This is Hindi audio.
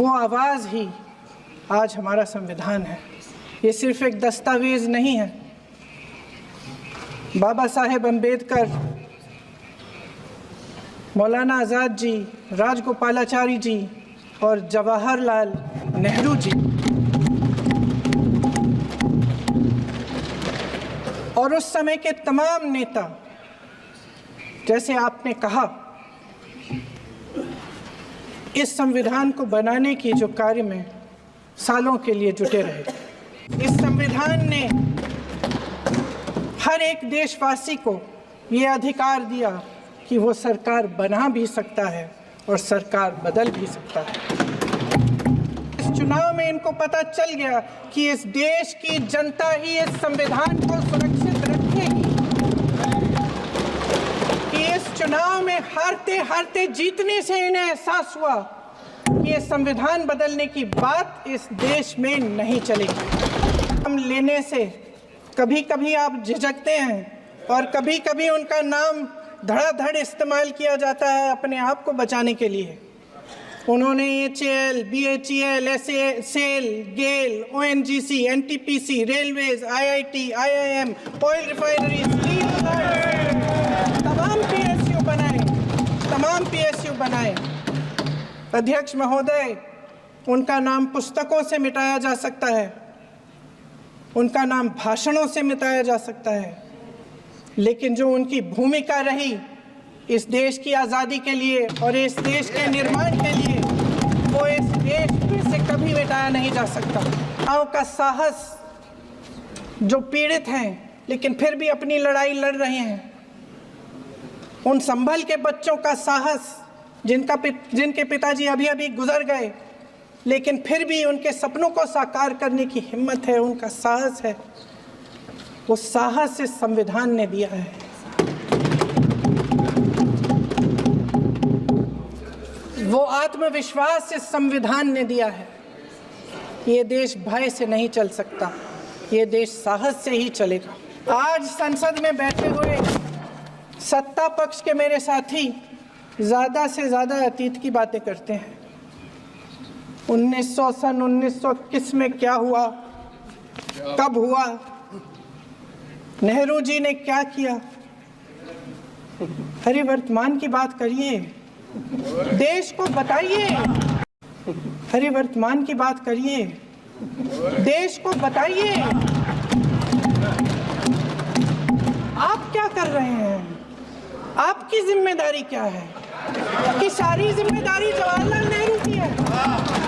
वो आवाज़ ही आज हमारा संविधान है। ये सिर्फ एक दस्तावेज नहीं है। बाबा साहेब अम्बेडकर, मौलाना आज़ाद जी, राजगोपालाचारी जी और जवाहरलाल नेहरू जी और उस समय के तमाम नेता, जैसे आपने कहा, इस संविधान को बनाने की जो कार्य में सालों के लिए जुटे रहे। इस संविधान ने हर एक देशवासी को ये अधिकार दिया कि वो सरकार बना भी सकता है और सरकार बदल भी सकता है। इस चुनाव में इनको पता चल गया कि इस देश की जनता ही इस संविधान को सुरक्षित रखेगी, कि इस चुनाव में हारते हारते जीतने से इन्हें एहसास हुआ कि ये संविधान बदलने की बात इस देश में नहीं चलेगी। हम लेने से कभी कभी आप झिझकते हैं और कभी कभी उनका नाम धड़ाधड़ इस्तेमाल किया जाता है अपने आप को बचाने के लिए। उन्होंने HAL, BHEL, SAIL, GAIL, ONGC, NTPC, railways, IIT, IIM, oil refineries, तमाम PSU बनाए। अध्यक्ष महोदय, उनका नाम पुस्तकों से मिटाया जा सकता है, उनका नाम भाषणों से मिटाया जा सकता है, लेकिन जो उनकी भूमिका रही इस देश की आज़ादी के लिए और इस देश के निर्माण के लिए, वो इस देश से कभी मिटाया नहीं जा सकता। गाँव का साहस, जो पीड़ित हैं लेकिन फिर भी अपनी लड़ाई लड़ रहे हैं, उन संभल के बच्चों का साहस, जिनके पिताजी अभी अभी गुजर गए लेकिन फिर भी उनके सपनों को साकार करने की हिम्मत है, उनका साहस है, वो साहस इस संविधान ने दिया है। वो आत्मविश्वास इस संविधान ने दिया है। ये देश भय से नहीं चल सकता, ये देश साहस से ही चलेगा। आज संसद में बैठे हुए सत्ता पक्ष के मेरे साथी ज़्यादा से ज़्यादा अतीत की बातें करते हैं। 1921 में क्या हुआ, कब हुआ, नेहरू जी ने क्या किया। अरे वर्तमान की बात करिए, देश को बताइए। अरे वर्तमान की बात करिए, देश को बताइए। आप क्या कर रहे हैं? आपकी जिम्मेदारी क्या है? कि सारी जिम्मेदारी जवाहरलाल नेहरू की है।